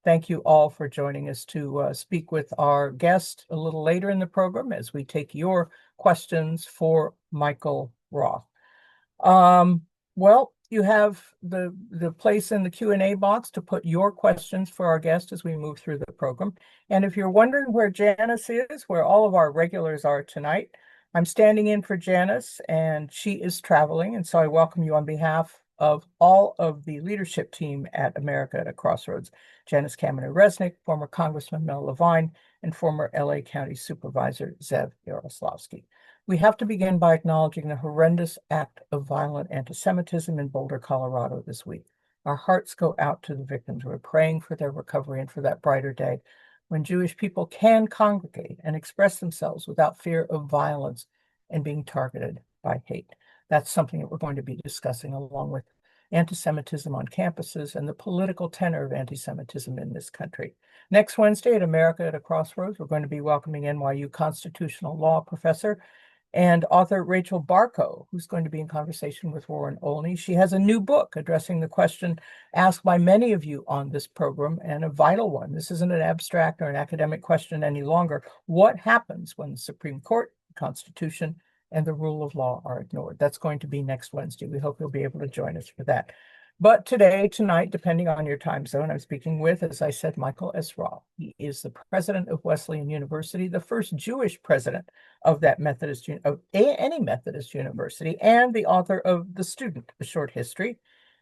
thank you all for joining us to speak with our guest a little later in the program as we take your questions for Michael Roth. Um, well, you have the place in the Q&A box to put your questions for our guest as we move through the program. And if you're wondering where Janice is, where all of our regulars are tonight, I'm standing in for Janice, and she is traveling. And so I welcome you on behalf of all of the leadership team at America at a Crossroads. Janice Kaminer-Resnick, former Congressman Mel Levine, and former LA County Supervisor Zev Yaroslavsky. We have to begin by acknowledging the horrendous act of violent anti-Semitism in Boulder, Colorado this week. Our hearts go out to the victims. We're praying for their recovery and for that brighter day when Jewish people can congregate and express themselves without fear of violence and being targeted by hate. That's something that we're going to be discussing, along with anti-Semitism on campuses and the political tenor of anti-Semitism in this country. Next Wednesday at America at a Crossroads, we're going to be welcoming NYU constitutional law professor and author Rachel Barco, who's going to be in conversation with Warren Olney. She has a new book addressing the question asked by many of you on this program, and a vital one. This isn't an abstract or an academic question any longer. What happens when the Supreme Court, the Constitution, and the rule of law are ignored? That's going to be next Wednesday. We hope you'll be able to join us for that. But tonight, depending on your time zone, I'm speaking with, as I said, Michael S. Roth. He is the president of Wesleyan University, the first Jewish president of that any Methodist university, and the author of The Student, A Short History,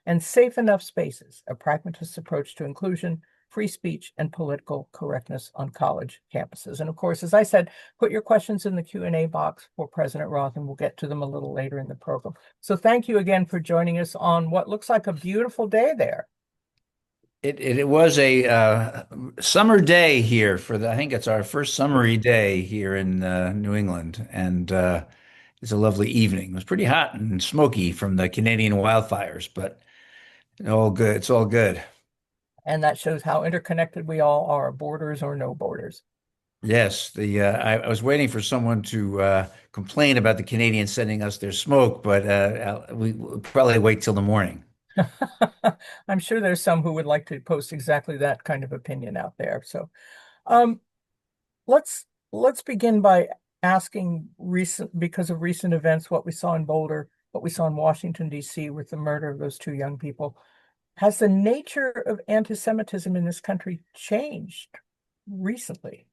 and Safe Enough Spaces, a pragmatist approach to inclusion, free speech, and political correctness on college campuses. And of course, as I said, put your questions in the Q&A box for President Roth, and we'll get to them a little later in the program. So thank you again for joining us on what looks like a beautiful day there. It was a summer day here I think it's our first summery day here in New England, and it's a lovely evening. It was pretty hot and smoky from the Canadian wildfires, but all good. It's all good. And that shows how interconnected we all are, borders or no borders. Yes, I was waiting for someone to complain about the Canadians sending us their smoke, but we'll probably wait till the morning. I'm sure there's some who would like to post exactly that kind of opinion out there. So um, let's begin by asking because of recent events, what we saw in Boulder, what we saw in Washington, D.C. with the murder of those two young people. Has the nature of anti-Semitism in this country changed recently?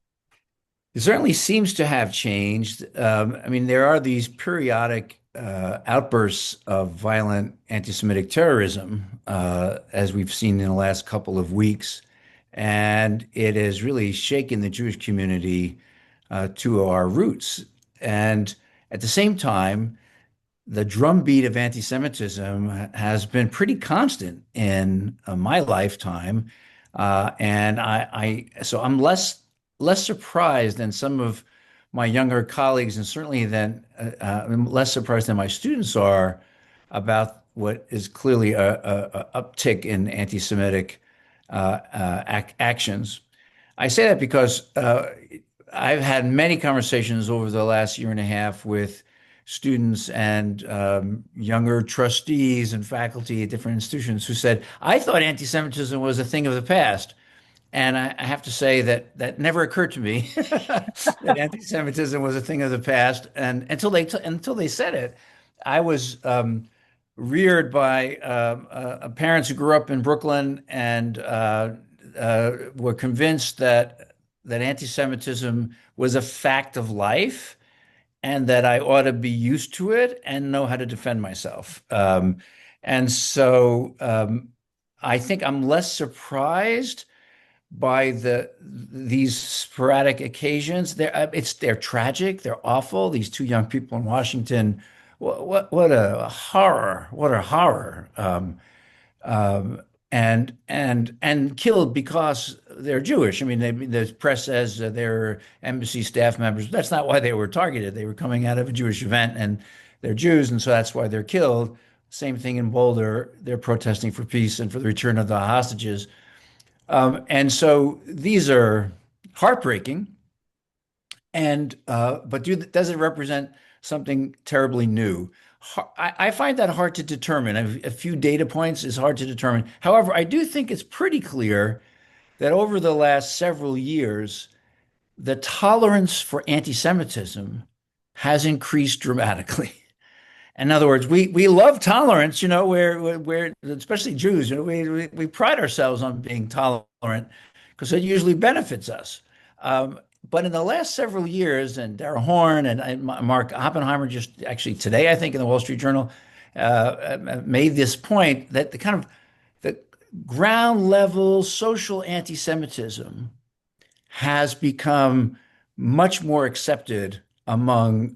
It certainly seems to have changed. I mean, there are these periodic outbursts of violent anti-Semitic terrorism, as we've seen in the last couple of weeks, and it has really shaken the Jewish community to our roots. And at the same time, the drumbeat of anti-Semitism has been pretty constant in my lifetime, and so I'm less surprised than some of my younger colleagues, and certainly I'm less surprised than my students are about what is clearly a uptick in anti-Semitic actions. I say that because I've had many conversations over the last year and a half with students and younger trustees and faculty at different institutions who said, I thought anti-Semitism was a thing of the past. And I have to say that that never occurred to me that anti-Semitism was a thing of the past. And until they said it, I was reared by parents who grew up in Brooklyn and were convinced that anti-Semitism was a fact of life and that I ought to be used to it and know how to defend myself. And so I think I'm less surprised by these sporadic occasions. They're tragic, they're awful. These two young people in Washington, what a horror, what a horror. And killed because they're Jewish. I mean, the press says they're embassy staff members. That's not why they were targeted. They were coming out of a Jewish event, and they're Jews, and so that's why they're killed. Same thing in Boulder. They're protesting for peace and for the return of the hostages. And so these are heartbreaking. And but does it represent something terribly new? I find that hard to determine. A few data points is hard to determine. However, I do think it's pretty clear that over the last several years, the tolerance for anti-Semitism has increased dramatically. In other words, we love tolerance, where especially Jews, we pride ourselves on being tolerant because it usually benefits us. Um, but in the last several years, and Dara Horn and Mark Oppenheimer just actually today, I think in the Wall Street Journal, made this point that the kind of the ground level social anti-Semitism has become much more accepted among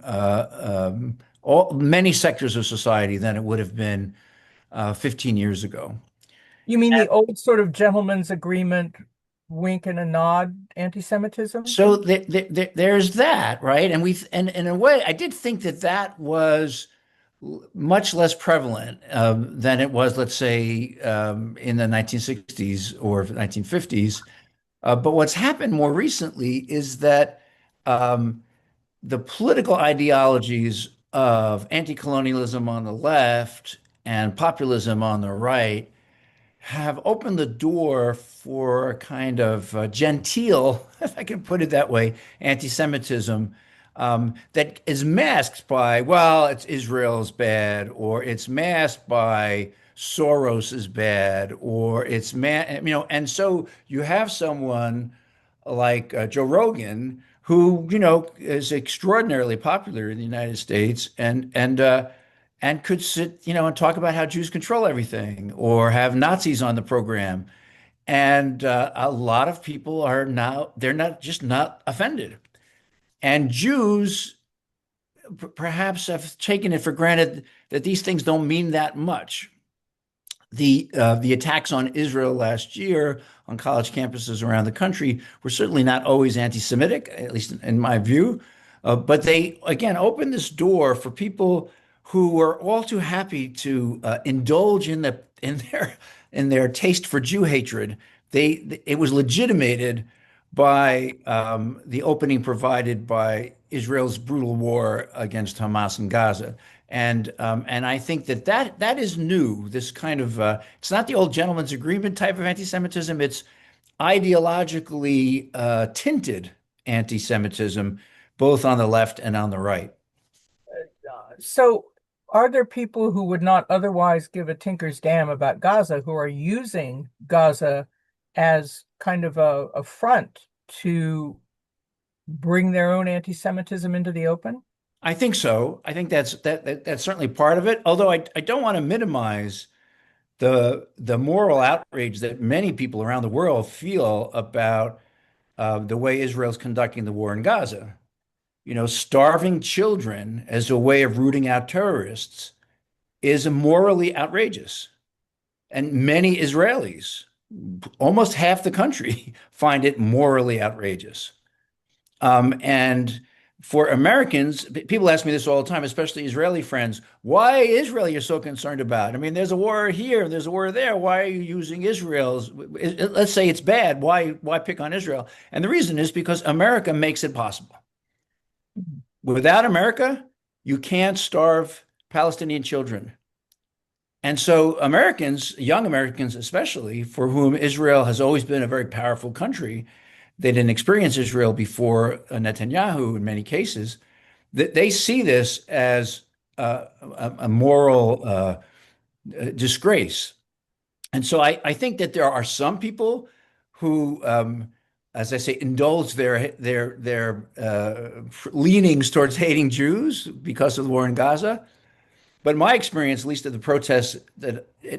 many sectors of society than it would have been 15 years ago. You mean the old sort of gentleman's agreement, wink and a nod anti-Semitism? So there's that, right? And in a way, I did think that that was much less prevalent than it was, let's say, in the 1960s or 1950s. But what's happened more recently is that the political ideologies of anti-colonialism on the left and populism on the right have opened the door for a kind of genteel, if I can put it that way, anti-Semitism that is masked by, well, it's Israel's bad, or it's masked by Soros is bad, or and so you have someone like Joe Rogan, who is extraordinarily popular in the United States, and could sit and talk about how Jews control everything, or have Nazis on the program, and a lot of people are now they're not offended, and Jews perhaps have taken it for granted that these things don't mean that much. The attacks on Israel last year on college campuses around the country were certainly not always anti-Semitic, at least in my view, but they again opened this door for people who were all too happy to indulge in their taste for Jew hatred. It was legitimated by the opening provided by Israel's brutal war against Hamas in Gaza. And I think that is new. This kind of it's not the old gentleman's agreement type of anti-Semitism. It's ideologically tinted anti-Semitism, both on the left and on the right. So, are there people who would not otherwise give a tinker's damn about Gaza who are using Gaza as kind of a front to bring their own anti-Semitism into the open? I think so. I think that's certainly part of it. Although I don't want to minimize the moral outrage that many people around the world feel about the way Israel's conducting the war in Gaza. Starving children as a way of rooting out terrorists is morally outrageous. And many Israelis, almost half the country, find it morally outrageous. And for Americans, people ask me this all the time, especially Israeli friends, why Israel you're so concerned about? I mean, there's a war here, there's a war there. Why are you using Israel's? Let's say it's bad. Why pick on Israel? And the reason is because America makes it possible. Without America, you can't starve Palestinian children. And so Americans, young Americans especially, for whom Israel has always been a very powerful country, they didn't experience Israel before Netanyahu in many cases, they see this as a moral disgrace. And so I think that there are some people who, as I say, indulge their leanings towards hating Jews because of the war in Gaza. But my experience, at least at the protests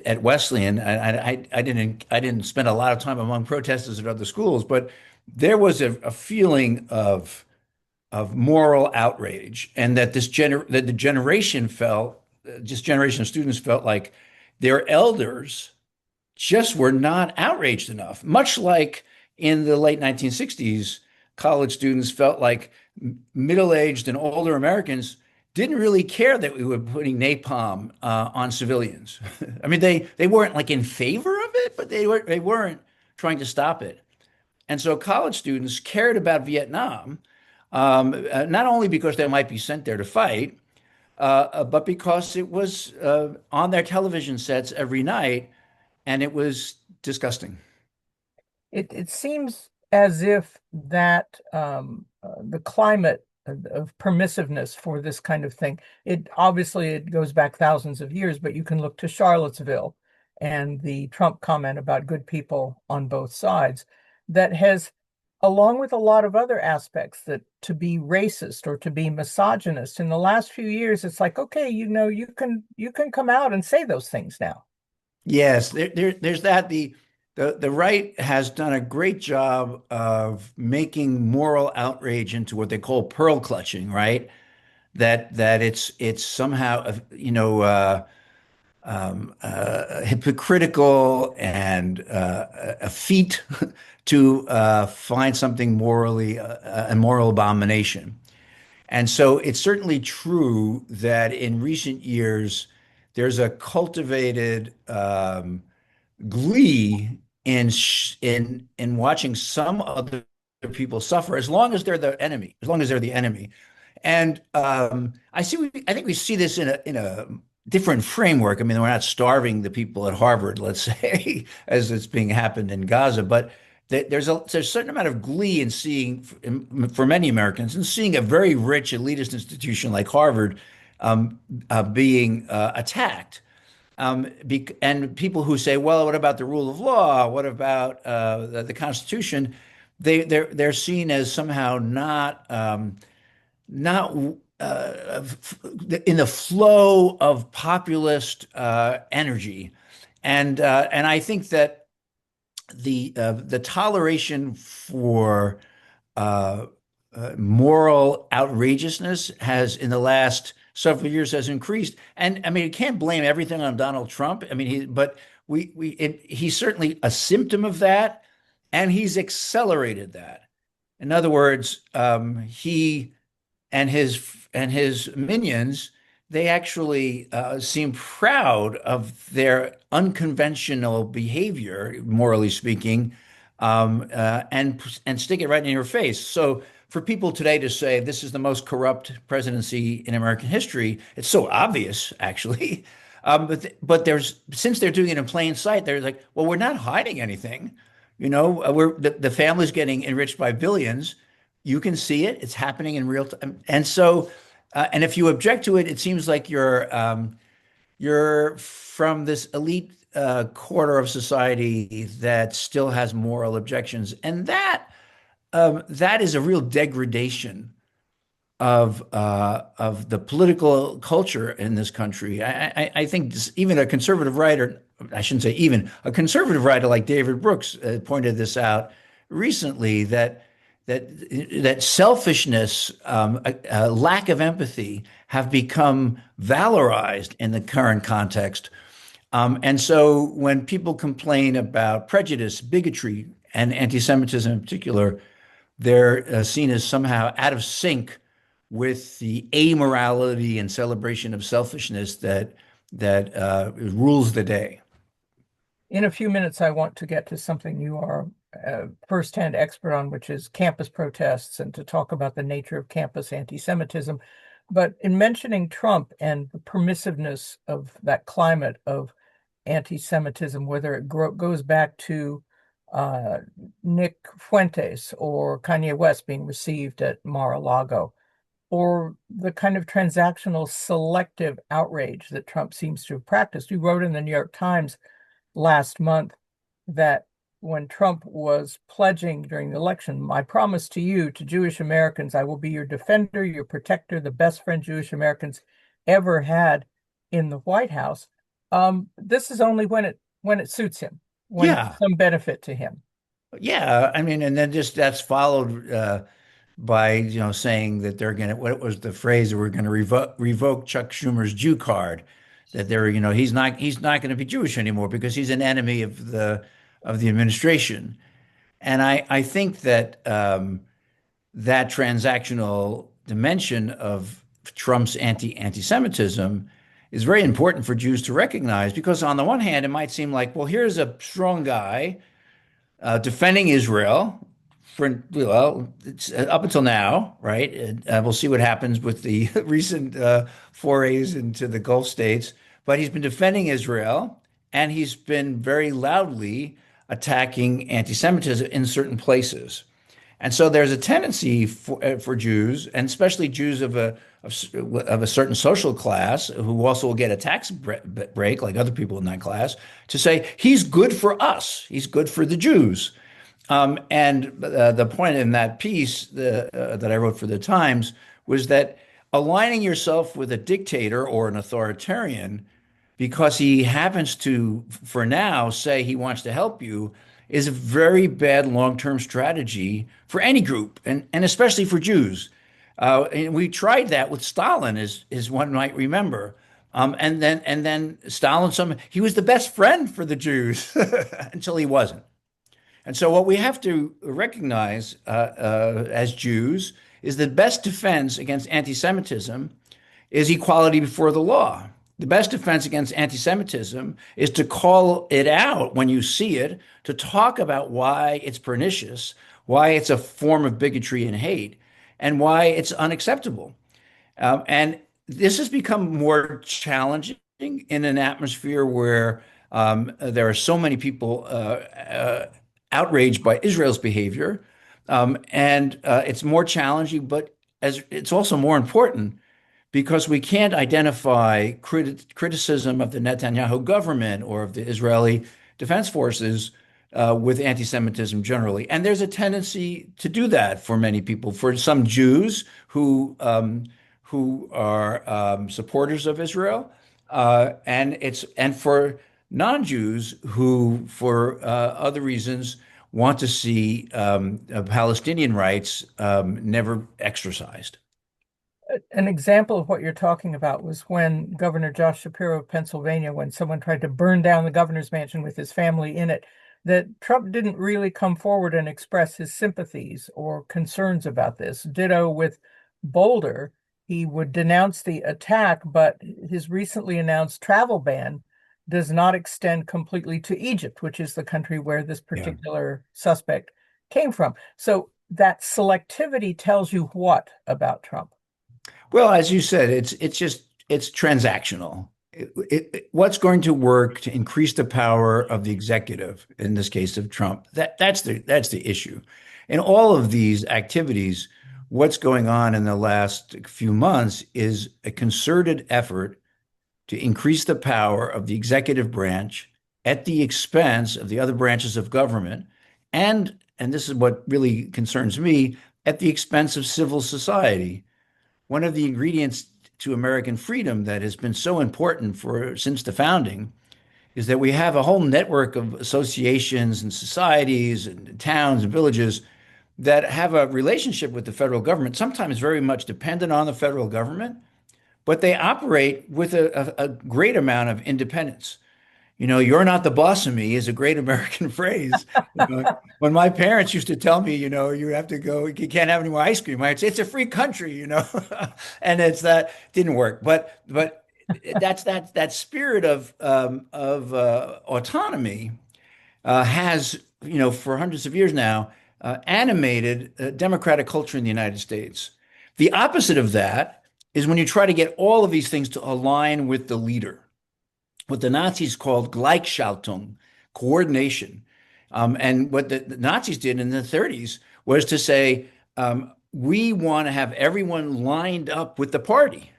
at Wesleyan, I didn't spend a lot of time among protesters at other schools, but there was a feeling of moral outrage, and that that the generation felt, this generation of students felt like their elders just were not outraged enough. Much like in the late 1960s, college students felt like middle-aged and older Americans didn't really care that we were putting napalm on civilians. I mean, they weren't like in favor of it, but they weren't trying to stop it. And so college students cared about Vietnam, not only because they might be sent there to fight, but because it was on their television sets every night, and it was disgusting. it seems as if that the climate of permissiveness for this kind of thing, it obviously it goes back thousands of years, but you can look to Charlottesville and the Trump comment about good people on both sides, that has, along with a lot of other aspects, that to be racist or to be misogynist in the last few years, it's like, okay, you can come out and say those things now. Yes, there's that. The right has done a great job of making moral outrage into what they call pearl clutching, right? That it's somehow hypocritical and a feat to find something morally a moral abomination. And so it's certainly true that in recent years there's a cultivated glee in watching some other people suffer, as long as they're the enemy, as long as they're the enemy. And I think we see this in a different framework. I mean, we're not starving the people at Harvard, let's say, as it's being happened in Gaza, but there's a certain amount of glee in seeing, for many Americans, in seeing a very rich elitist institution like Harvard being attacked. And people who say, well, what about the rule of law? What about the Constitution? They're seen as somehow not in the flow of populist energy, and I think that the toleration for uh, moral outrageousness has in the last several years has increased. And I mean, you can't blame everything on Donald Trump. I mean, but he's certainly a symptom of that, and he's accelerated that. In other words, he and his minions, they actually seem proud of their unconventional behavior, morally speaking, and stick it right in your face. So for people today to say this is the most corrupt presidency in American history, it's so obvious, actually. But there's since they're doing it in plain sight, they're like, well, we're not hiding anything. We're the family's getting enriched by billions. You can see it; it's happening in real time. And so, and if you object to it, it seems like you're from this elite quarter of society that still has moral objections, and that is a real degradation of the political culture in this country. I think even a conservative writer, I shouldn't say even a conservative writer like David Brooks pointed this out recently that selfishness, a lack of empathy, have become valorized in the current context. And so when people complain about prejudice, bigotry, and anti-Semitism in particular, they're seen as somehow out of sync with the amorality and celebration of selfishness that rules the day. In a few minutes, I want to get to something you are a firsthand expert on, which is campus protests, and to talk about the nature of campus anti-Semitism. But in mentioning Trump and the permissiveness of that climate of anti-Semitism, whether it goes back to uh, Nick Fuentes or Kanye West being received at Mar-a-Lago, or the kind of transactional selective outrage that Trump seems to have practiced. You wrote in the New York Times last month that when Trump was pledging during the election, I promise to you, to Jewish Americans, I will be your defender, your protector, the best friend Jewish Americans ever had in the White House. This is only when it suits him, when Yeah, it's some benefit to him. yeah. I mean, and then just that's followed by saying that they're going to what was the phrase that we're going to revoke Chuck Schumer's Jew card, that they're he's not going to be Jewish anymore because he's an enemy of the administration. And I think that that transactional dimension of Trump's anti-Semitism is very important for Jews to recognize because on the one hand, it might seem like, well, here's a strong guy defending Israel for, well, it's up until now, right? And, we'll see what happens with the recent forays into the Gulf states. But he's been defending Israel, and he's been very loudly attacking anti-Semitism in certain places. And so there's a tendency for Jews, and especially Jews of a certain social class who also will get a tax break like other people in that class, to say he's good for us, he's good for the Jews. And the point in that piece that I wrote for the Times was that aligning yourself with a dictator or an authoritarian because he happens to, for now, say he wants to help you is a very bad long-term strategy for any group, and especially for Jews. And we tried that with Stalin, as one might remember. And then Stalin, he was the best friend for the Jews until he wasn't. And so what we have to recognize as Jews is the best defense against anti-Semitism is equality before the law. The best defense against anti-Semitism is to call it out when you see it, to talk about why it's pernicious, why it's a form of bigotry and hate, and why it's unacceptable. And this has become more challenging in an atmosphere where there are so many people outraged by Israel's behavior. And it's more challenging, but as it's also more important because we can't identify criticism of the Netanyahu government or of the Israeli Defense Forces with anti-Semitism generally. And there's a tendency to do that for many people. For some Jews who are supporters of Israel, and for non-Jews who, for other reasons, want to see Palestinian rights never exercised. An example of what you're talking about was when Governor Josh Shapiro of Pennsylvania, when someone tried to burn down the governor's mansion with his family in it, that Trump didn't really come forward and express his sympathies or concerns about this. Ditto with Boulder. He would denounce the attack, but his recently announced travel ban does not extend completely to Egypt, which is the country where this particular suspect came from. So that selectivity tells you what about Trump? Well, as you said, it's transactional. What's going to work to increase the power of the executive, in this case of Trump? That's the issue. In all of these activities, what's going on in the last few months is a concerted effort to increase the power of the executive branch at the expense of the other branches of government, and this is what really concerns me, at the expense of civil society. One of the ingredients to American freedom that has been so important since the founding is that we have a whole network of associations and societies and towns and villages that have a relationship with the federal government, sometimes very much dependent on the federal government, but they operate with a great amount of independence. You're not the boss of me is a great American phrase. When my parents used to tell me, you have to go, you can't have any more ice cream. I'd say it's a free country, and it's that didn't work. But that's that spirit of autonomy has, for hundreds of years now, animated democratic culture in the United States. The opposite of that is when you try to get all of these things to align with the leader, what the Nazis called Gleichschaltung, coordination. And what the Nazis did in the 30s was to say, we want to have everyone lined up with the party.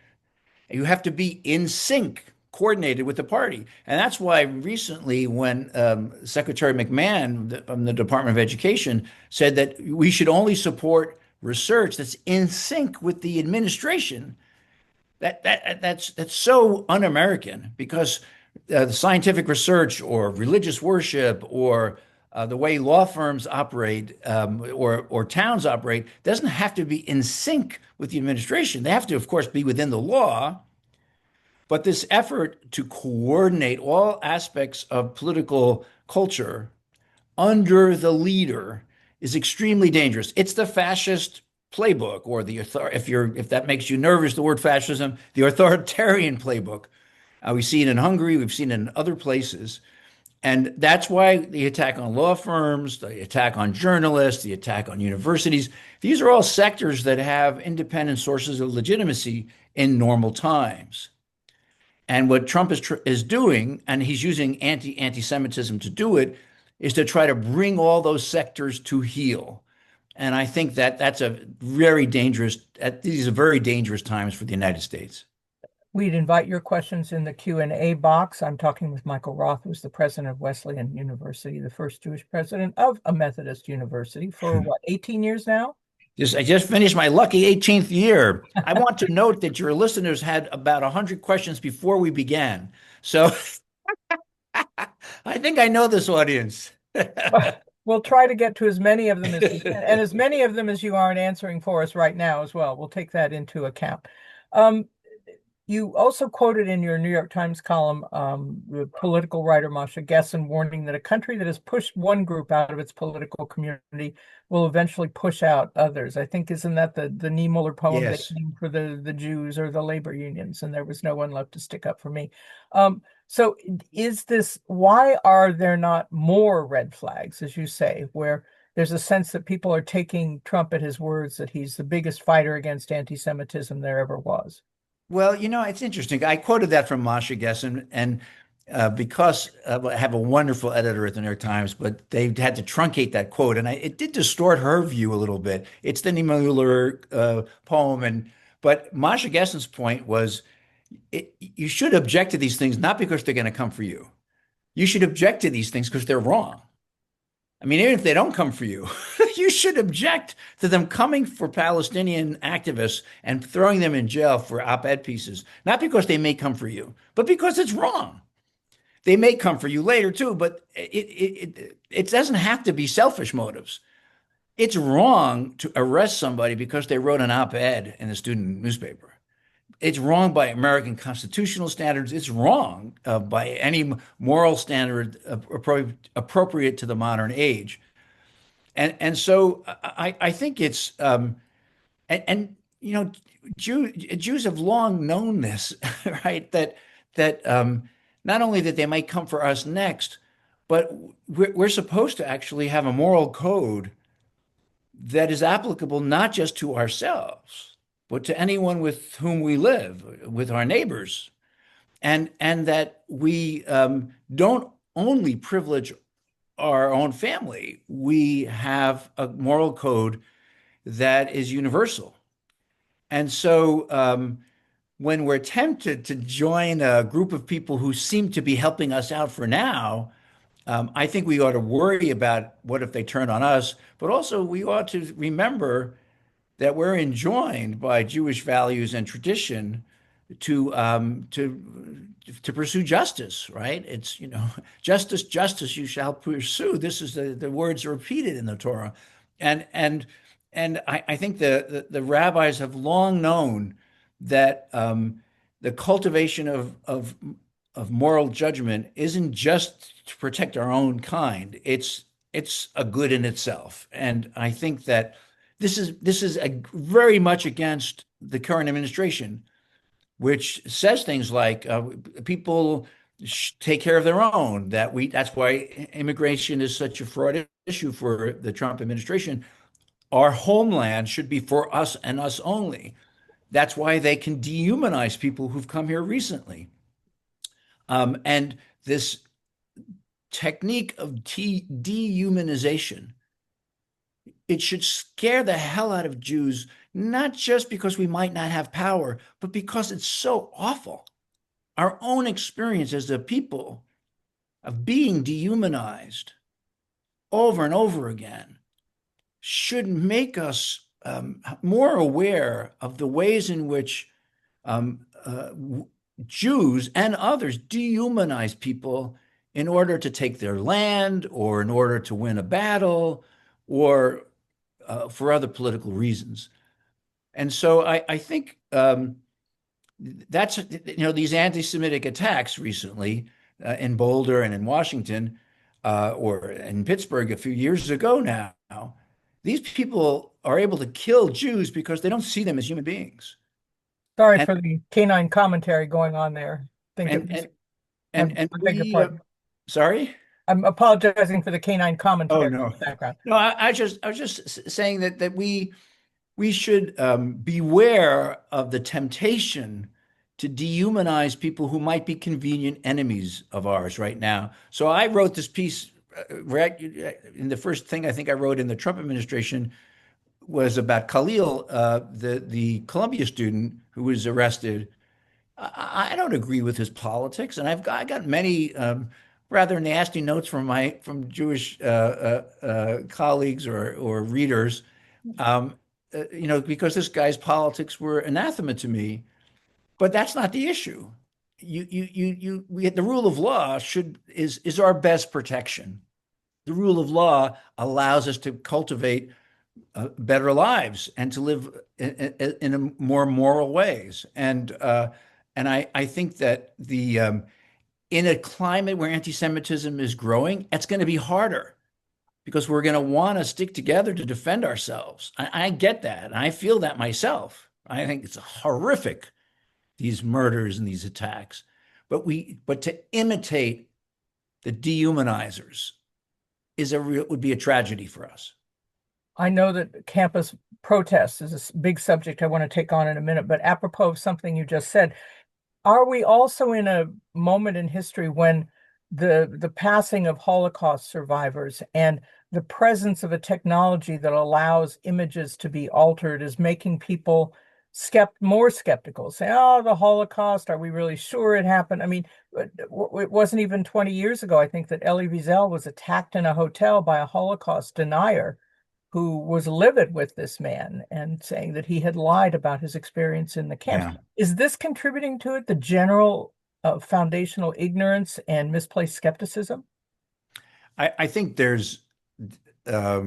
You have to be in sync, coordinated with the party. And that's why recently when Secretary McMahon from the Department of Education said that we should only support research that's in sync with the administration, that's so un-American because the scientific research or religious worship or the way law firms operate or towns operate doesn't have to be in sync with the administration. They have to, of course, be within the law. But this effort to coordinate all aspects of political culture under the leader is extremely dangerous. It's the fascist playbook, or if that makes you nervous, the word fascism, the authoritarian playbook. We see it in Hungary, we've seen it in other places. And that's why the attack on law firms, the attack on journalists, the attack on universities, these are all sectors that have independent sources of legitimacy in normal times. And what Trump is doing, and he's using anti-Semitism to do it, is to try to bring all those sectors to heel. And I think that that's a very dangerous, these are very dangerous times for the United States. We'd invite your questions in the Q&A box. I'm talking with Michael Roth, who's the president of Wesleyan University, the first Jewish president of a Methodist university for what, 18 years now? I just finished my lucky 18th year. I want to note that your listeners had about 100 questions before we began. So I think I know this audience. We'll try to get to as many of them as we can, and as many of them as you aren't answering for us right now as well. We'll take that into account. You also quoted in your New York Times column the political writer Masha Gessen warning that a country that has pushed one group out of its political community will eventually push out others. I think, isn't that the Niemöller poem, they Yes. came for the Jews or the labor unions, and there was no one left to stick up for me. So why are there not more red flags, as you say, where there's a sense that people are taking Trump at his words, that he's the biggest fighter against anti-Semitism there ever was? Well, it's interesting. I quoted that from Masha Gessen, and because I have a wonderful editor at the New York Times, but they had to truncate that quote, and it did distort her view a little bit. It's the Niemöller poem, but Masha Gessen's point was you should object to these things not because they're going to come for you. You should object to these things because they're wrong. I mean, even if they don't come for you, you should object to them coming for Palestinian activists and throwing them in jail for op-ed pieces, not because they may come for you, but because it's wrong. They may come for you later too, but it doesn't have to be selfish motives. It's wrong to arrest somebody because they wrote an op-ed in the student newspaper. It's wrong by American constitutional standards. It's wrong by any moral standard appropriate to the modern age. And so I think it's and Jews have long known this, right? That not only that they might come for us next, but we're supposed to actually have a moral code that is applicable not just to ourselves, but to anyone with whom we live, with our neighbors, and that we don't only privilege our own family. We have a moral code that is universal. And so when we're tempted to join a group of people who seem to be helping us out for now, I think we ought to worry about what if they turn on us, but also we ought to remember that we're enjoined by Jewish values and tradition to pursue justice, right? It's justice, justice you shall pursue. This is the words repeated in the Torah, and I think the rabbis have long known that the cultivation of moral judgment isn't just to protect our own kind. It's a good in itself, and I think that this is very much against the current administration, which says things like people take care of their own. That's why immigration is such a fraud issue for the Trump administration. Our homeland should be for us and us only. That's why they can dehumanize people who've come here recently. And this technique of dehumanization, it should scare the hell out of Jews, not just because we might not have power, but because it's so awful. Our own experience as a people of being dehumanized over and over again should make us more aware of the ways in which Jews and others dehumanize people in order to take their land or in order to win a battle or for other political reasons. And so I think that's, these anti-Semitic attacks recently in Boulder and in Washington or in Pittsburgh a few years ago now, these people are able to kill Jews because they don't see them as human beings. Sorry And for the canine commentary going on there. Think it and was, and I beg your pardon. sorry? I'm apologizing for the canine Oh commentary in no. the background. No, I was just saying that we should beware of the temptation to dehumanize people who might be convenient enemies of ours right now. So I wrote this piece in the first thing I think I wrote in the Trump administration was about Khalil, the Columbia student who was arrested. I don't agree with his politics, and I got many rather nasty notes from Jewish colleagues or readers, because this guy's politics were anathema to me. But that's not the issue. The rule of law is our best protection. The rule of law allows us to cultivate better lives and to live in a more moral ways. And I think that in a climate where anti-Semitism is growing, it's going to be harder because we're going to want to stick together to defend ourselves. I get that. And I feel that myself. I think it's horrific, these murders and these attacks. But to imitate the dehumanizers would be a tragedy for us. I know that campus protests is a big subject I want to take on in a minute, but apropos of something you just said, are we also in a moment in history when the passing of Holocaust survivors and the presence of a technology that allows images to be altered is making people more skeptical, say, oh, the Holocaust, are we really sure it happened? I mean, it wasn't even 20 years ago, I think, that Elie Wiesel was attacked in a hotel by a Holocaust denier who was livid with this man and saying that he had lied about his experience in the camps. Yeah. Is this contributing to it, the general foundational ignorance and misplaced skepticism? I think there's a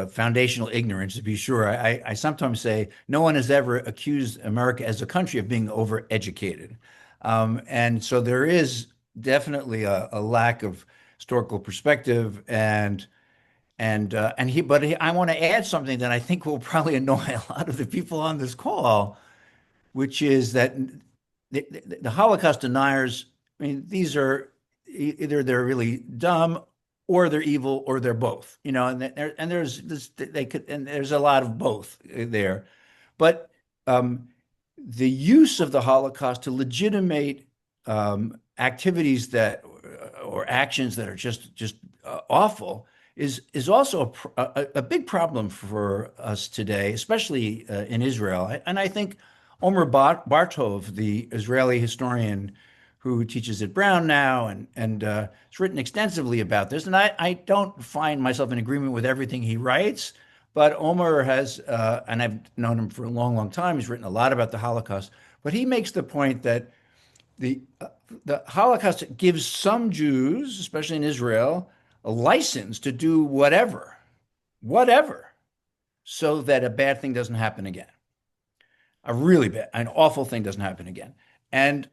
foundational ignorance, to be sure. I sometimes say no one has ever accused America as a country of being overeducated. And so there is definitely a lack of historical perspective I want to add something that I think will probably annoy a lot of the people on this call, which is that the Holocaust deniers, I mean, these are either they're really dumb or they're evil or they're both, and there's this, they could, and there's a lot of both there. But the use of the Holocaust to legitimate activities or actions that are just awful is also a big problem for us today, especially in Israel. And I think Omer Bartov, the Israeli historian who teaches at Brown now and has written extensively about this, and I don't find myself in agreement with everything he writes, but Omer has, and I've known him for a long, long time, he's written a lot about the Holocaust, but he makes the point that the Holocaust gives some Jews, especially in Israel, a license to do whatever, so that a bad thing doesn't happen again. An awful thing doesn't happen again. And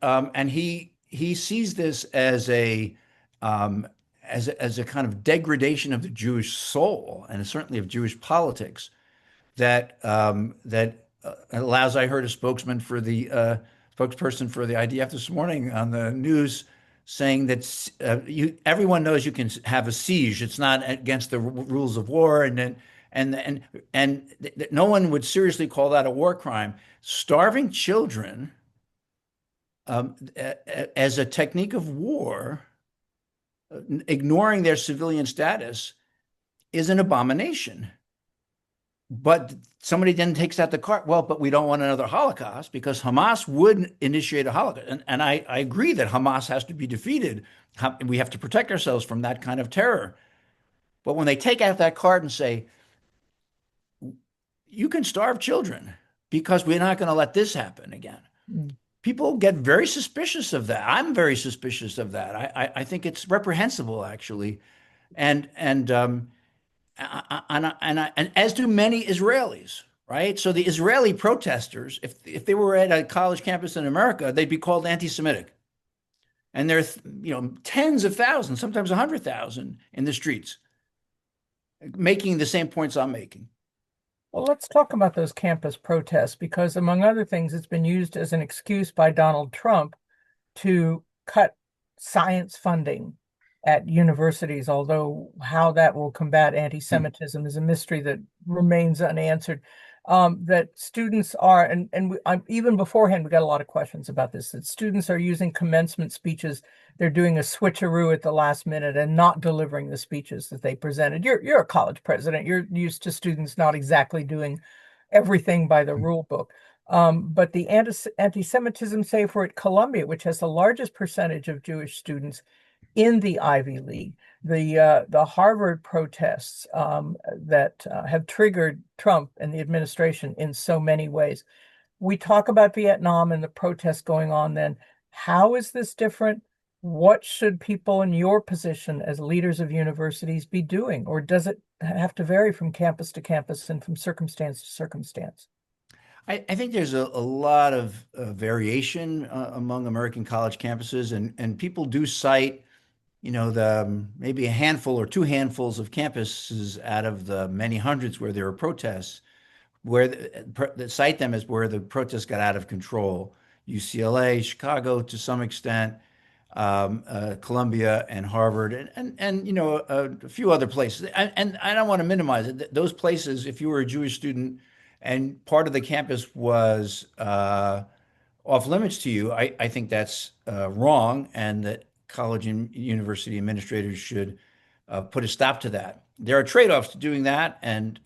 he sees this as a kind of degradation of the Jewish soul and certainly of Jewish politics that allows. I heard a spokesperson for the IDF this morning on the news saying that everyone knows you can have a siege. It's not against the rules of war, and no one would seriously call that a war crime. Starving children as a technique of war, ignoring their civilian status, is an abomination. But somebody then takes out the cart. Well, but we don't want another Holocaust because Hamas would initiate a Holocaust. And I agree that Hamas has to be defeated. We have to protect ourselves from that kind of terror. But when they take out that card and say, you can starve children because we're not going to let this happen again. People get very suspicious of that. I'm very suspicious of that. I think it's reprehensible, actually. And as do many Israelis, right? So the Israeli protesters, if they were at a college campus in America, they'd be called anti-Semitic. And there's tens of thousands, sometimes 100,000 in the streets, making the same points I'm making. Well, let's talk about those campus protests because, among other things, it's been used as an excuse by Donald Trump to cut science funding at universities, although how that will combat anti-Semitism is a mystery that remains unanswered. that students are, even beforehand, we got a lot of questions about this, that students are using commencement speeches. They're doing a switcheroo at the last minute and not delivering the speeches that they presented. You're a college president. You're used to students not exactly doing everything by the rule book. But the anti-Semitism, say for at Columbia, which has the largest percentage of Jewish students in the Ivy League, the Harvard protests that have triggered Trump and the administration in so many ways. We talk about Vietnam and the protests going on then. How is this different? What should people in your position as leaders of universities be doing? Or does it have to vary from campus to campus and from circumstance to circumstance? I think there's a lot of variation among American college campuses, and people do cite, maybe a handful or two handfuls of campuses out of the many hundreds where there are protests, that cite them as where the protests got out of control. UCLA, Chicago to some extent, Columbia and Harvard, and a few other places. And I don't want to minimize it. Those places, if you were a Jewish student and part of the campus was off limits to you, I think that's wrong, and that college and university administrators should put a stop to that. There are trade-offs to doing that, and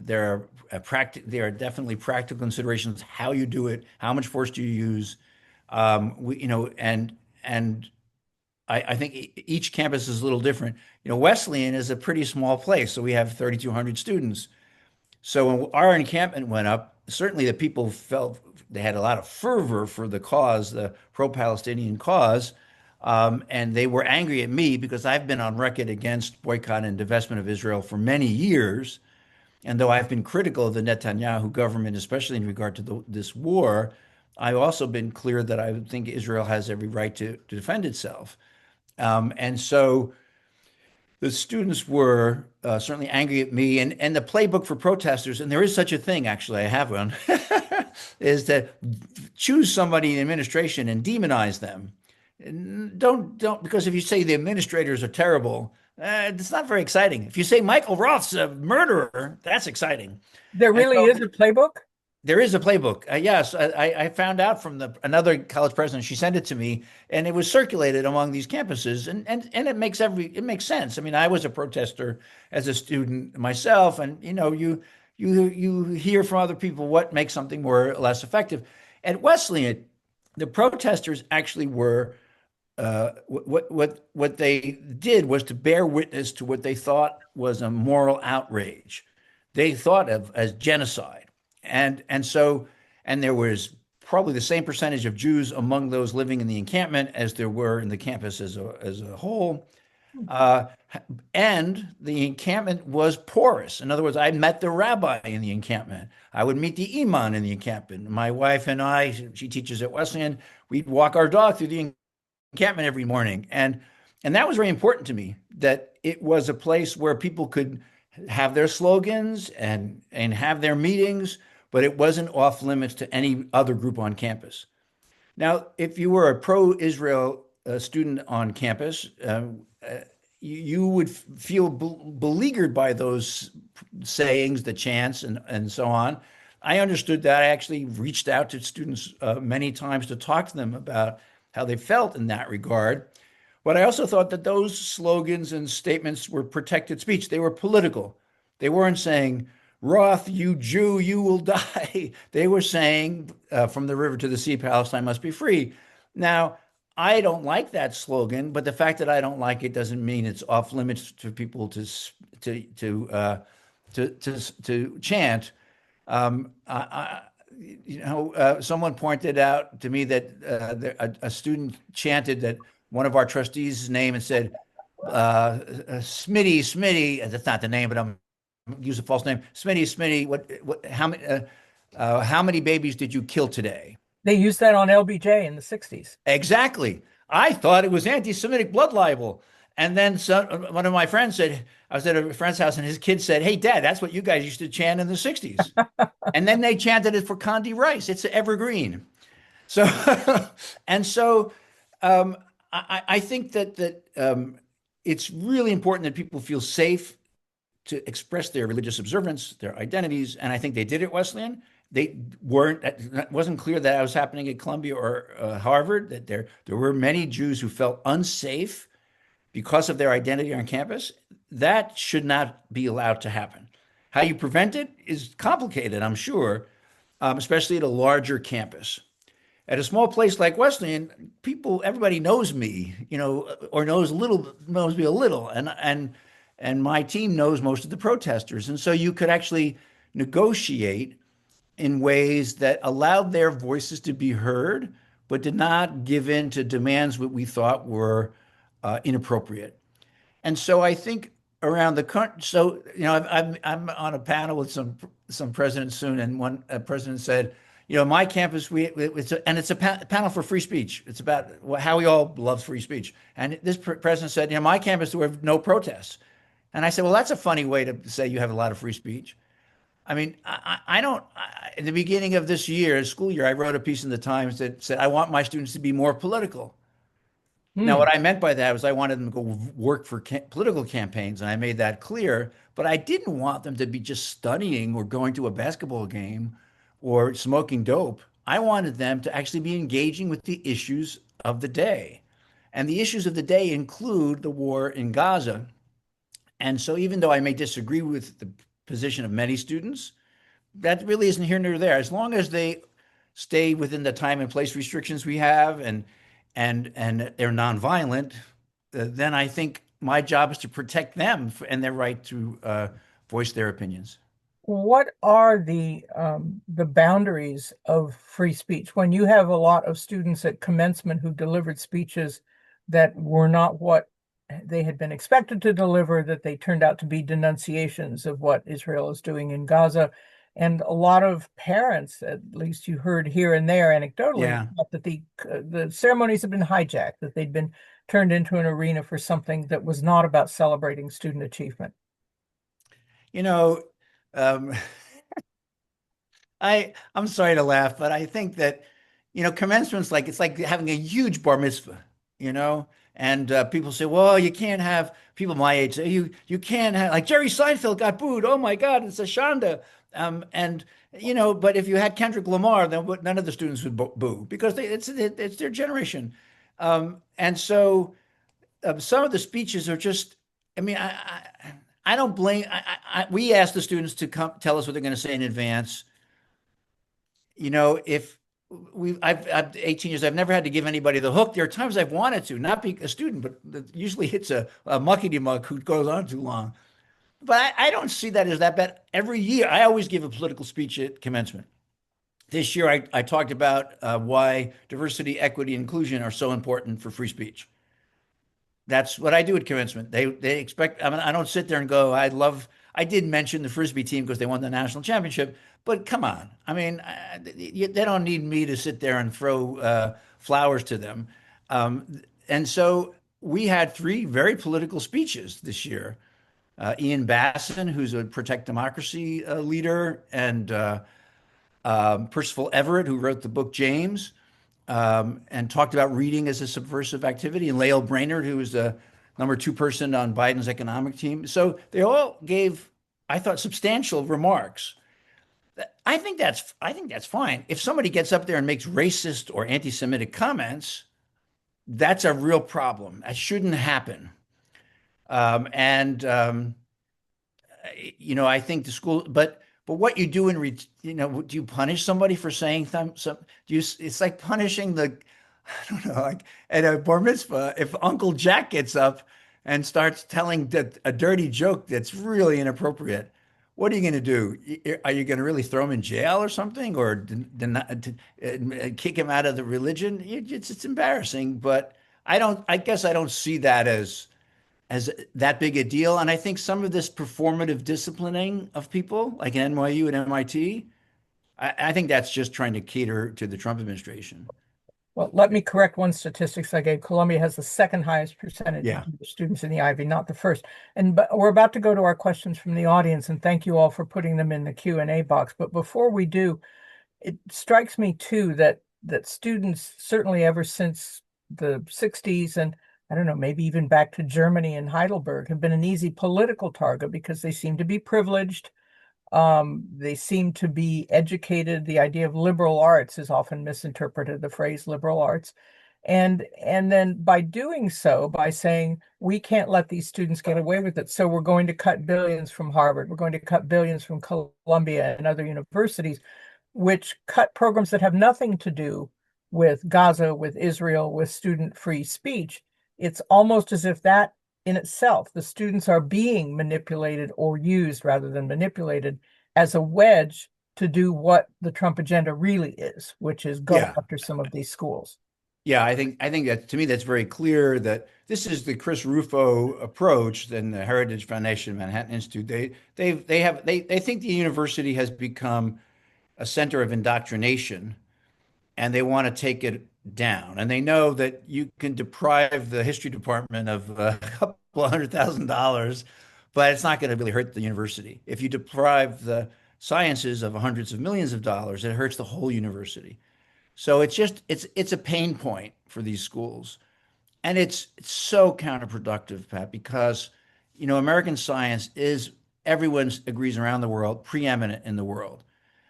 there are definitely practical considerations how you do it, how much force do you use, and I think each campus is a little different. Wesleyan is a pretty small place, so we have 3,200 students. So when our encampment went up, certainly the people felt they had a lot of fervor for the cause, the pro-Palestinian cause, and they were angry at me because I've been on record against boycott and divestment of Israel for many years. And though I've been critical of the Netanyahu government, especially in regard to this war, I've also been clear that I think Israel has every right to defend itself. And so the students were certainly angry at me, and the playbook for protesters, and there is such a thing, actually, I have one, is to choose somebody in the administration and demonize them. Don't, because if you say the administrators are terrible, it's not very exciting. If you say Michael Roth's a murderer, that's exciting. There And really so is a playbook? there is a playbook. Yes, I found out from another college president. She sent it to me, and it was circulated among these campuses, and it makes sense. I mean, I was a protester as a student myself, and you hear from other people what makes something more or less effective. At Wesleyan, the protesters actually were what they did was to bear witness to what they thought was a moral outrage. They thought of as genocide. And there was probably the same percentage of Jews among those living in the encampment as there were in the campus as a whole. Uh, and the encampment was porous. In other words, I met the rabbi in the encampment. I would meet the imam in the encampment. My wife and I, she teaches at Wesleyan, we'd walk our dog through the encampment every morning. And that was very important to me, that it was a place where people could have their slogans and have their meetings, but it wasn't off limits to any other group on campus. Now, if you were a pro-Israel student on campus, you would feel beleaguered by those sayings, the chants, and so on. I understood that. I actually reached out to students many times to talk to them about how they felt in that regard. But I also thought that those slogans and statements were protected speech. They were political. They weren't saying, Roth, you Jew, you will die. They were saying, from the river to the sea, Palestine must be free. Now, I don't like that slogan, but the fact that I don't like it doesn't mean it's off limits to people to chant. Someone pointed out to me that a student chanted that one of our trustees' name and said, Smitty, that's not the name, but I'm use a false name. Smitty, how many babies did you kill today? They used that on LBJ in the 60s. Exactly. I thought it was anti-Semitic blood libel. And then one of my friends said, I was at a friend's house and his kid said, hey, Dad, that's what you guys used to chant in the 60s. And then they chanted it for Condi Rice. It's evergreen. So, and so I think that it's really important that people feel safe to express their religious observance, their identities, and I think they did at Wesleyan. They weren't. It wasn't clear that was happening at Columbia or Harvard. That there were many Jews who felt unsafe because of their identity on campus. That should not be allowed to happen. How you prevent it is complicated, I'm sure, especially at a larger campus. At a small place like Wesleyan, everybody knows me, or knows me a little, and my team knows most of the protesters, and so you could actually negotiate in ways that allowed their voices to be heard, but did not give in to demands what we thought were inappropriate. And so I think around the country, so I'm on a panel with some presidents soon, and one president said, my campus, it's a panel for free speech. It's about how we all love free speech. And this president said, my campus, there were no protests. And I said, well, that's a funny way to say you have a lot of free speech. I mean, I don't. In the beginning of this year, school year, I wrote a piece in the Times that said I want my students to be more political. Now, what I meant by that was I wanted them to go work for political campaigns, and I made that clear. But I didn't want them to be just studying or going to a basketball game or smoking dope. I wanted them to actually be engaging with the issues of the day. And the issues of the day include the war in Gaza. And so even though I may disagree with the position of many students, that really isn't here nor there. As long as they stay within the time and place restrictions we have and they're nonviolent, then I think my job is to protect them and their right to voice their opinions. What are the boundaries of free speech when you have a lot of students at commencement who delivered speeches that were not what they had been expected to deliver, that they turned out to be denunciations of what Israel is doing in Gaza? And a lot of parents, at least you heard here and there anecdotally, that the ceremonies have been hijacked, that they'd been turned into an arena for something that was not about celebrating student achievement. Um, I'm sorry to laugh, but I think that commencement's it's like having a huge bar mitzvah, and people say, well, you can't have people my age say you can't have, like, Jerry Seinfeld got booed. Oh my God, it's a shanda. But if you had Kendrick Lamar, then none of the students would boo because it's their generation. And so some of the speeches are just, I mean, I don't blame, we ask the students to come tell us what they're going to say in advance. If I've 18 years, I've never had to give anybody the hook. There are times I've wanted to, not be a student, but usually it's a muckety-muck who goes on too long. But I don't see that as that bad. Every year, I always give a political speech at commencement. This year, I talked about why diversity, equity, inclusion are so important for free speech. That's what I do at commencement. They expect, I mean, I don't sit there and go, I did mention the Frisbee team because they won the national championship, but come on. I mean, they don't need me to sit there and throw flowers to them. And so we had 3 very political speeches this year. Ian Basson, who's a Protect Democracy leader, and Percival Everett, who wrote the book James, and talked about reading as a subversive activity, and Lael Brainerd, who was the number 2 person on Biden's economic team. So they all gave, I thought, substantial remarks. I think that's fine. If somebody gets up there and makes racist or anti-Semitic comments, that's a real problem. That shouldn't happen. I think the school, but what you do do you punish somebody for saying it's like punishing I don't know, like at a bar mitzvah, if Uncle Jack gets up and starts telling a dirty joke that's really inappropriate, what are you going to do? Are you going to really throw him in jail or something, or kick him out of the religion? It's embarrassing, but I guess I don't see that as that big a deal. And I think some of this performative disciplining of people like NYU and MIT, I think that's just trying to cater to the Trump administration. Well, let me correct one statistics I gave. Columbia has the second highest percentage Yeah. of students in the Ivy, not the first. But we're about to go to our questions from the audience, and thank you all for putting them in the Q&A box. But before we do, it strikes me too that students, certainly ever since the 60s and I don't know, maybe even back to Germany and Heidelberg, have been an easy political target because they seem to be privileged. They seem to be educated. The idea of liberal arts is often misinterpreted, the phrase liberal arts. And then by doing so, by saying we can't let these students get away with it, so we're going to cut billions from Harvard, we're going to cut billions from Columbia and other universities, which cut programs that have nothing to do with Gaza, with Israel, with student free speech. It's almost as if that in itself, the students are being manipulated or used rather than manipulated as a wedge to do what the Trump agenda really is, which is go Yeah. after some of these schools. Yeah, I think that to me that's very clear that this is the Chris Rufo approach than the Heritage Foundation Manhattan Institute. They think the university has become a center of indoctrination and they want to take it down. And they know that you can deprive the history department of a couple of $100,000, but it's not going to really hurt the university. If you deprive the sciences of hundreds of millions of dollars, it hurts the whole university. So it's a pain point for these schools. And it's so counterproductive, Pat, because American science is everyone agrees around the world, preeminent in the world.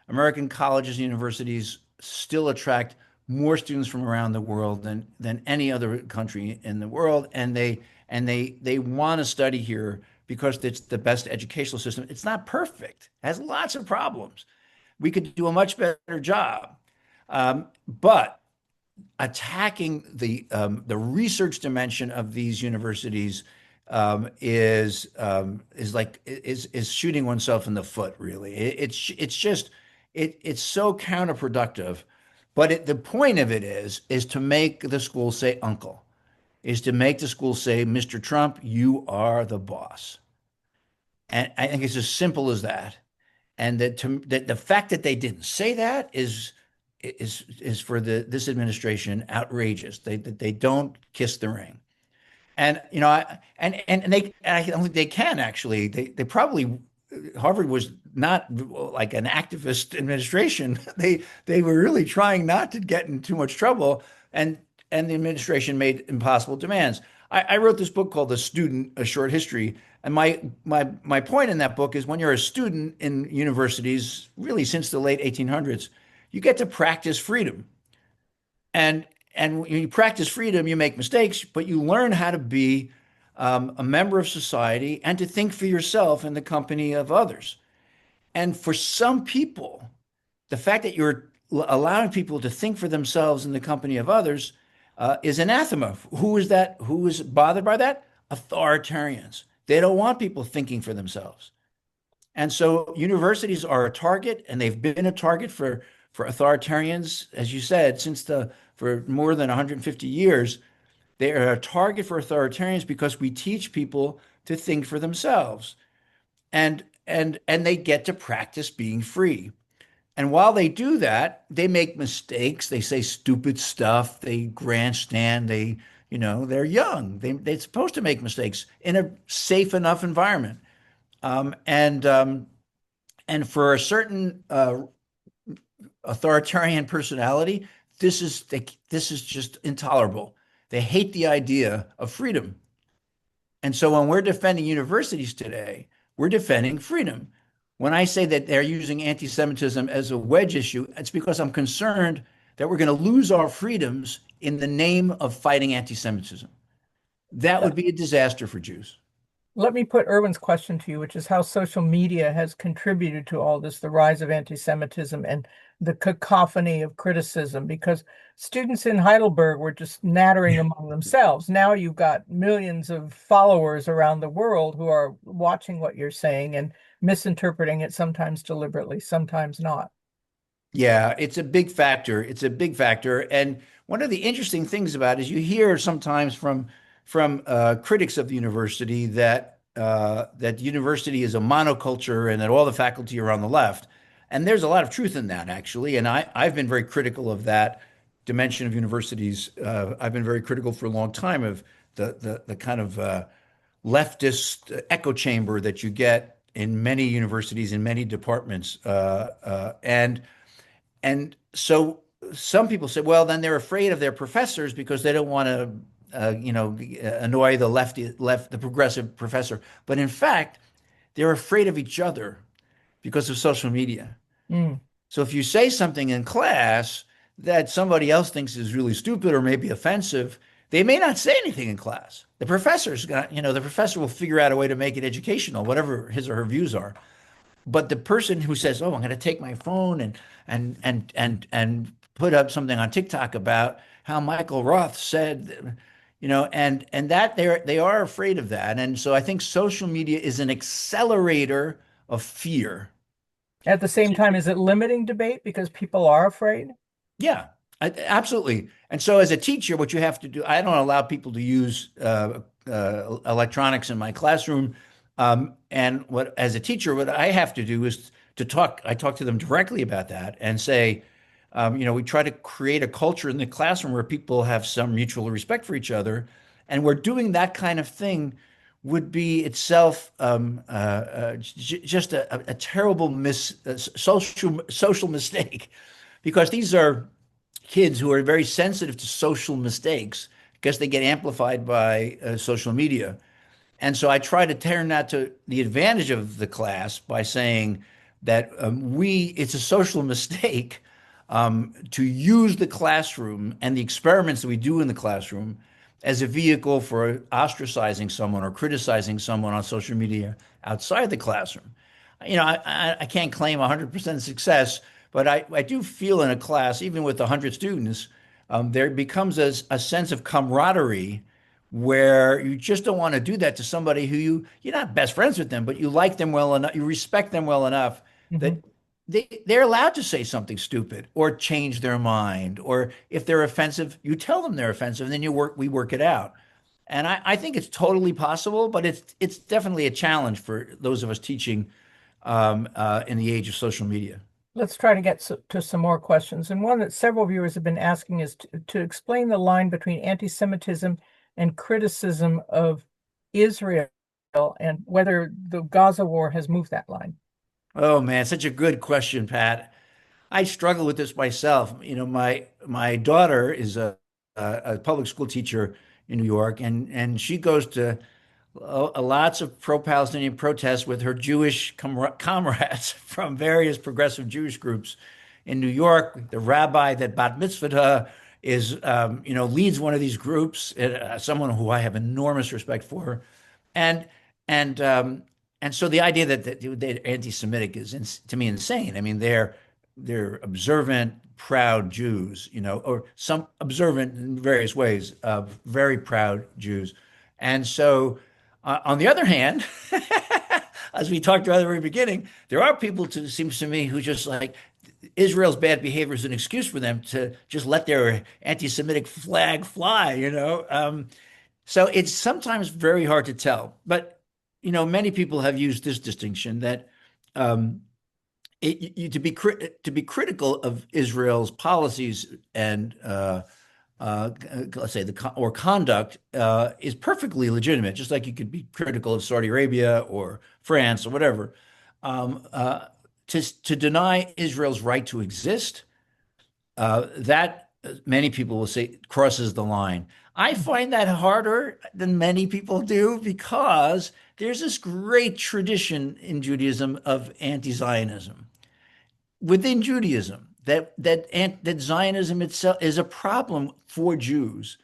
American colleges and universities still attract more students from around the world than any other country in the world, and they want to study here because it's the best educational system. It's not perfect. It has lots of problems. We could do a much better job. But attacking the research dimension of these universities is shooting oneself in the foot. Really, it's so counterproductive. But the point of it is to make the school say uncle, is to make the school say, Mr. Trump, you are the boss. And I think it's as simple as that. And that the fact that they didn't say that is for this administration outrageous. They don't kiss the ring. And I don't think they can actually. They probably Harvard was not like an activist administration. They were really trying not to get in too much trouble, and the administration made impossible demands. I wrote this book called The Student: A Short History, and my point in that book is when you're a student in universities, really since the late 1800s, you get to practice freedom. And when you practice freedom, you make mistakes, but you learn how to be a member of society and to think for yourself in the company of others. And for some people, the fact that you're allowing people to think for themselves in the company of others is anathema. Who is that? Who is bothered by that? Authoritarians. They don't want people thinking for themselves. And so universities are a target, and they've been a target for authoritarians, as you said, for more than 150 years. They are a target for authoritarians because we teach people to think for themselves, and they get to practice being free. And while they do that, they make mistakes. They say stupid stuff. They grandstand. They're young. They're supposed to make mistakes in a safe enough environment. Um, and um, and for a certain authoritarian personality, this is just intolerable. They hate the idea of freedom. And so when we're defending universities today, we're defending freedom. When I say that they're using anti-Semitism as a wedge issue, it's because I'm concerned that we're going to lose our freedoms in the name of fighting anti-Semitism. That would be a disaster for Jews. Let me put Erwin's question to you, which is how social media has contributed to all this, the rise of anti-Semitism and the cacophony of criticism, because students in Heidelberg were just nattering among themselves. Now you've got millions of followers around the world who are watching what you're saying and misinterpreting it, sometimes deliberately, sometimes not. Yeah, it's a big factor. It's a big factor. And one of the interesting things about it is you hear sometimes from critics of the university that the university is a monoculture and that all the faculty are on the left. And there's a lot of truth in that, actually. And I've been very critical of that dimension of universities. I've been very critical for a long time of the kind of leftist echo chamber that you get in many universities, in many departments. And so some people say, well, then they're afraid of their professors because they don't want to annoy the progressive professor. But in fact, they're afraid of each other because of social media. Mm. So if you say something in class that somebody else thinks is really stupid or maybe offensive, they may not say anything in class. The professor will figure out a way to make it educational, whatever his or her views are. But the person who says, "Oh, I'm going to take my phone and put up something on TikTok about how Michael Roth said," and that they are afraid of that. And so I think social media is an accelerator of fear. At the same time, is it limiting debate because people are afraid? Yeah, absolutely. And so, as a teacher, what you have to do, I don't allow people to use electronics in my classroom. And as a teacher, what I have to do is to talk. I talk to them directly about that and say, we try to create a culture in the classroom where people have some mutual respect for each other, and where doing that kind of thing would be itself just a terrible social mistake, because these are kids who are very sensitive to social mistakes because they get amplified by social media. And so I try to turn that to the advantage of the class by saying that it's a social mistake to use the classroom and the experiments that we do in the classroom as a vehicle for ostracizing someone or criticizing someone on social media outside the classroom. I can't claim 100% success, but I do feel in a class, even with 100 students, there becomes a sense of camaraderie where you just don't want to do that to somebody who you're not best friends with them, but you like them well enough, you respect them well enough Mhm. that they're allowed to say something stupid or change their mind, or if they're offensive, you tell them they're offensive, and then we work it out. And I think it's totally possible, but it's definitely a challenge for those of us teaching in the age of social media. Let's try to get to some more questions. And one that several viewers have been asking is to explain the line between anti-Semitism and criticism of Israel and whether the Gaza war has moved that line. Oh man, such a good question, Pat. I struggle with this myself. My daughter is a public school teacher in New York, and she goes to lots of pro-Palestinian protests with her Jewish comrades from various progressive Jewish groups in New York. The rabbi that bat mitzvahed her leads one of these groups, someone who I have enormous respect for, and and um, and so the idea that they're anti-Semitic is to me insane. I mean, they're observant, proud Jews, or some observant in various ways, very proud Jews. And so, on the other hand, as we talked about at the very beginning, there are people, seems to me, who just like Israel's bad behavior is an excuse for them to just let their anti-Semitic flag fly. So it's sometimes very hard to tell. But, many people have used this distinction that um, to be critical of Israel's policies and let's say or conduct is perfectly legitimate, just like you could be critical of Saudi Arabia or France or whatever. Um, uh, to deny Israel's right to exist, that many people will say crosses the line. I find that harder than many people do because there's this great tradition in Judaism of anti-Zionism within Judaism, that Zionism itself is a problem for Jews.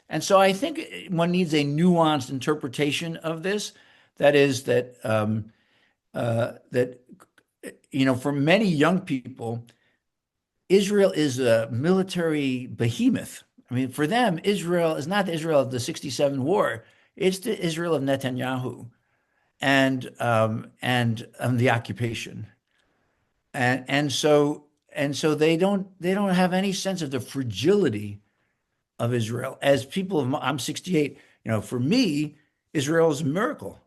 And so I think one needs a nuanced interpretation of this. That is that for many young people, Israel is a military behemoth. I mean, for them, Israel is not the Israel of the '67 war; it's the Israel of Netanyahu and the occupation. And so they don't have any sense of the fragility of Israel. As people of, I'm 68, for me, Israel is a miracle.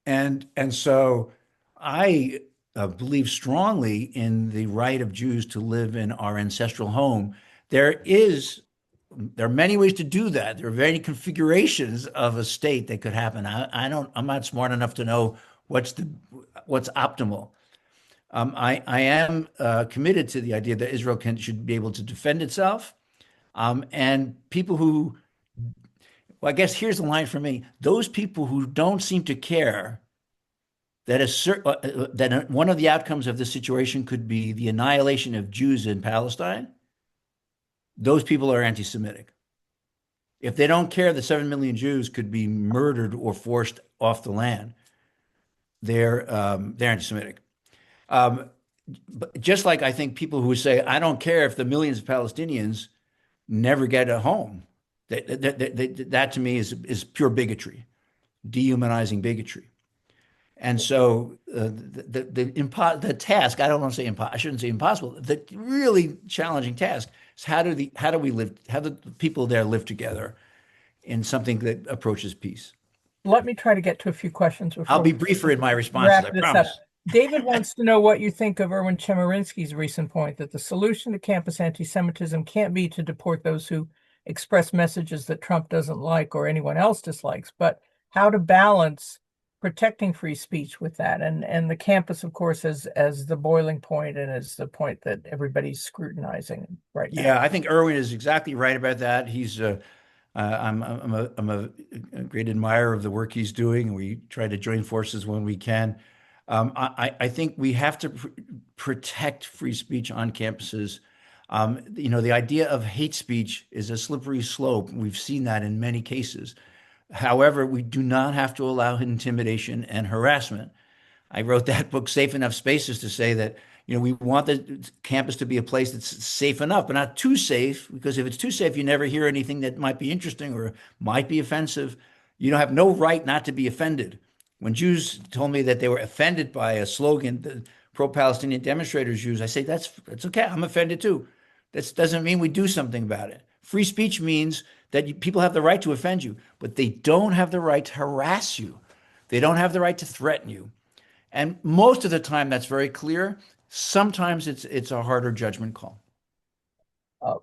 And so I believe strongly in the right of Jews to live in our ancestral home. There are many ways to do that. There are many configurations of a state that could happen. I'm not smart enough to know what's optimal. I am committed to the idea that Israel should be able to defend itself. And people who Well, I guess here's the line for me. Those people who don't seem to care that one of the outcomes of this situation could be the annihilation of Jews in Palestine, those people are anti-Semitic. If they don't care that 7 million Jews could be murdered or forced off the land, they're anti-Semitic. Um, but just like I think people who say, I don't care if the millions of Palestinians never get a home, that to me is pure bigotry, dehumanizing bigotry. And so the task, I don't want to say I shouldn't say impossible. The really challenging task is how do we live? How do the people there live together in something that approaches peace? Let me try to get to a few questions I'll before be we briefer in my responses, wrap I this up. promise. David wants to know what you think of Erwin Chemerinsky's recent point that the solution to campus anti-Semitism can't be to deport those who express messages that Trump doesn't like or anyone else dislikes, but how to balance protecting free speech with that. And the campus, of course, as the boiling point and as the point that everybody's scrutinizing right now. Yeah, I think Erwin is exactly right about that. I'm a great admirer of the work he's doing, and we try to join forces when we can. I think we have to protect free speech on campuses. The idea of hate speech is a slippery slope. We've seen that in many cases. However, we do not have to allow intimidation and harassment. I wrote that book, Safe Enough Spaces, to say that, we want the campus to be a place that's safe enough, but not too safe, because if it's too safe, you never hear anything that might be interesting or might be offensive. You don't have no right not to be offended. When Jews told me that they were offended by a slogan that pro-Palestinian demonstrators use, I say, that's okay. I'm offended too. That doesn't mean we do something about it. Free speech means that people have the right to offend you, but they don't have the right to harass you. They don't have the right to threaten you. And most of the time, that's very clear. Sometimes it's a harder judgment call. Uh,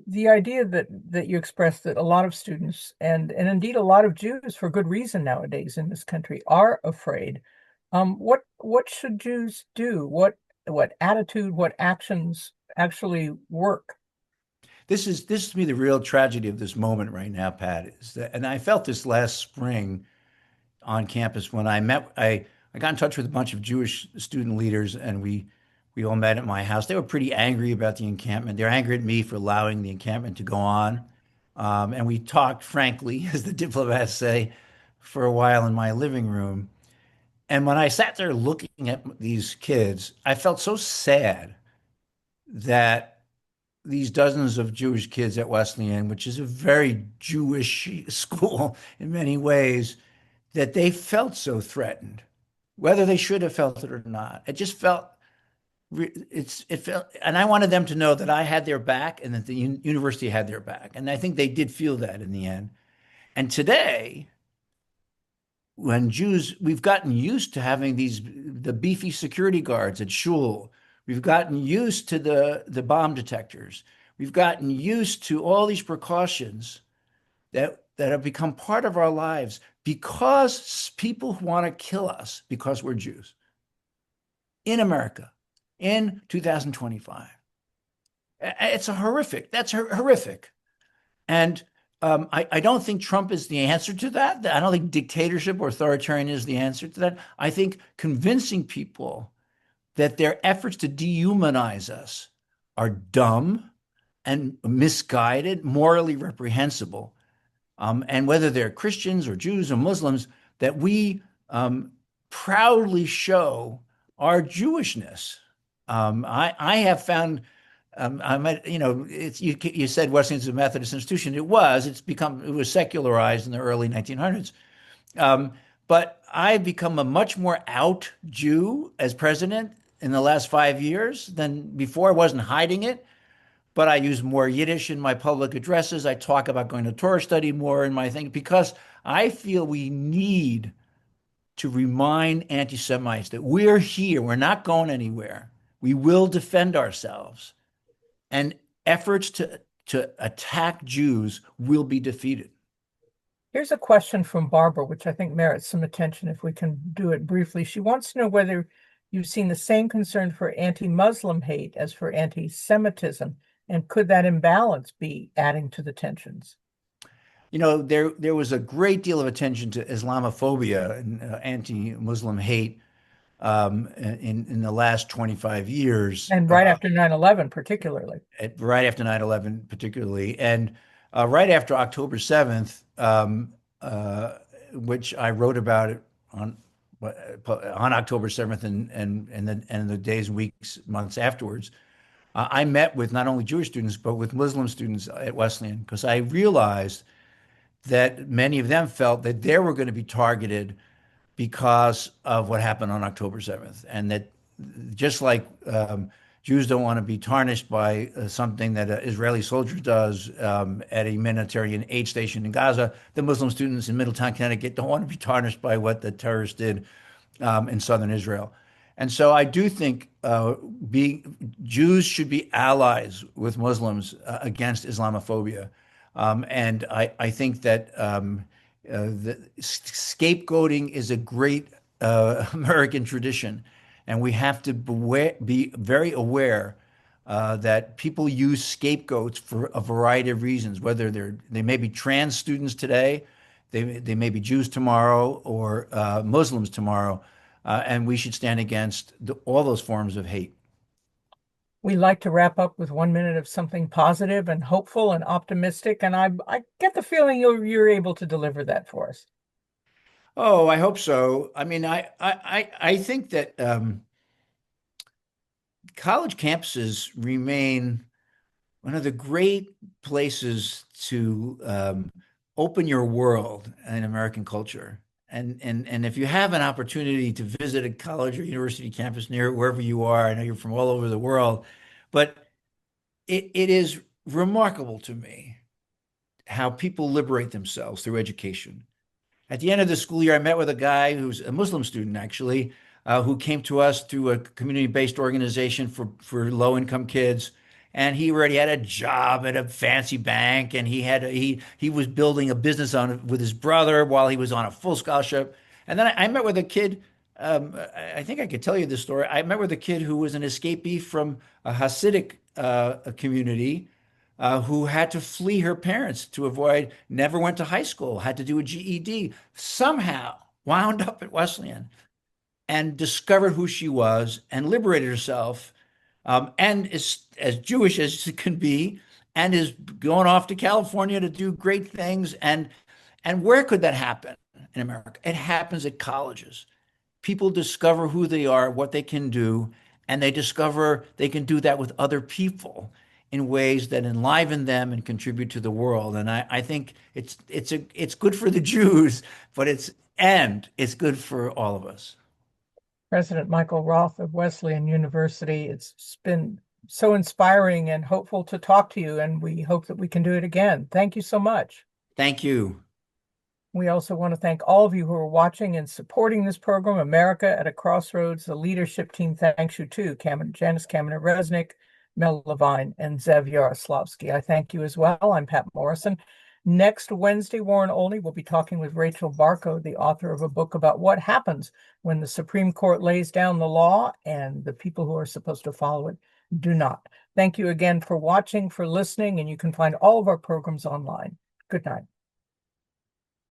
the idea that you expressed that a lot of students and indeed a lot of Jews, for good reason nowadays in this country, are afraid. What should Jews do? What attitude, what actions actually work? This is to me the real tragedy of this moment right now, Pat, is that, and I felt this last spring on campus when I got in touch with a bunch of Jewish student leaders, and we all met at my house. They were pretty angry about the encampment. They're angry at me for allowing the encampment to go on. And we talked frankly, as the diplomats say, for a while in my living room. And when I sat there looking at these kids, I felt so sad that these dozens of Jewish kids at Wesleyan, which is a very Jewish school in many ways, that they felt so threatened, whether they should have felt it or not. It just felt it felt, and I wanted them to know that I had their back and that the university had their back, and I think they did feel that in the end. And today, when Jews, we've gotten used to having the beefy security guards at shul. We've gotten used to the bomb detectors. We've gotten used to all these precautions that have become part of our lives because people want to kill us because we're Jews in America in 2025. It's that's horrific. And I don't think Trump is the answer to that. I don't think dictatorship or authoritarian is the answer to that. I think convincing people that their efforts to dehumanize us are dumb and misguided, morally reprehensible, and whether they're Christians or Jews or Muslims, that we proudly show our Jewishness. I have found, you said Wesleyan's a Methodist institution. It was. It was secularized in the early 1900s. But I've become a much more out Jew as president in the last 5 years than before. I wasn't hiding it, but I use more Yiddish in my public addresses. I talk about going to Torah study more in my thing because I feel we need to remind anti-Semites that we're here. We're not going anywhere. We will defend ourselves. And efforts to attack Jews will be defeated. Here's a question from Barbara, which I think merits some attention if we can do it briefly. She wants to know whether you've seen the same concern for anti-Muslim hate as for anti-Semitism, and could that imbalance be adding to the tensions? there was a great deal of attention to Islamophobia and anti-Muslim hate in the last 25 years, And right after 9/11, particularly. right after 9/11 particularly, and right after October 7th, which I wrote about it on October 7th and the days, weeks, months afterwards. I met with not only Jewish students, but with Muslim students at Wesleyan because I realized that many of them felt that they were going to be targeted because of what happened on October 7th. And that just like Jews don't want to be tarnished by something that an Israeli soldier does at a humanitarian aid station in Gaza, the Muslim students in Middletown, Connecticut don't want to be tarnished by what the terrorists did in southern Israel. And so I do think Jews should be allies with Muslims against Islamophobia. And I think that the scapegoating is a great American tradition, and we have to be very aware that people use scapegoats for a variety of reasons, whether they may be trans students today, they may be Jews tomorrow, or Muslims tomorrow, and we should stand against all those forms of hate. We like to wrap up with 1 minute of something positive and hopeful and optimistic, and I get the feeling you're able to deliver that for us. Oh, I hope so. I mean, I think that college campuses remain one of the great places to open your world in American culture. And if you have an opportunity to visit a college or university campus near wherever you are, I know you're from all over the world, but it is remarkable to me how people liberate themselves through education. At the end of the school year, I met with a guy who's a Muslim student, actually, who came to us through a community-based organization for low-income kids. And he already had a job at a fancy bank, and he was building a business on with his brother while he was on a full scholarship. And then I met with a kid. I think I could tell you this story. I met with a kid who was an escapee from a Hasidic community who had to flee her parents to avoid, never went to high school, had to do a GED, somehow wound up at Wesleyan and discovered who she was and liberated herself, and is as Jewish as it can be, and is going off to California to do great things. And where could that happen in America? It happens at colleges. People discover who they are, what they can do, and they discover they can do that with other people in ways that enliven them and contribute to the world. And I think it's good for the Jews, but it's good for all of us. President Michael Roth of Wesleyan University, it's been so inspiring and hopeful to talk to you, and we hope that we can do it again. Thank you so much. Thank you. We also want to thank all of you who are watching and supporting this program. America at a Crossroads, the leadership team thanks you too. Janice Kaminer-Resnick, Mel Levine, and Zev Yaroslavsky. I thank you as well. I'm Patt Morrison. Next Wednesday, Warren Olney will be talking with Rachel Barco, the author of a book about what happens when the Supreme Court lays down the law and the people who are supposed to follow it do not. Thank you again for watching, for listening, and you can find all of our programs online. Good night.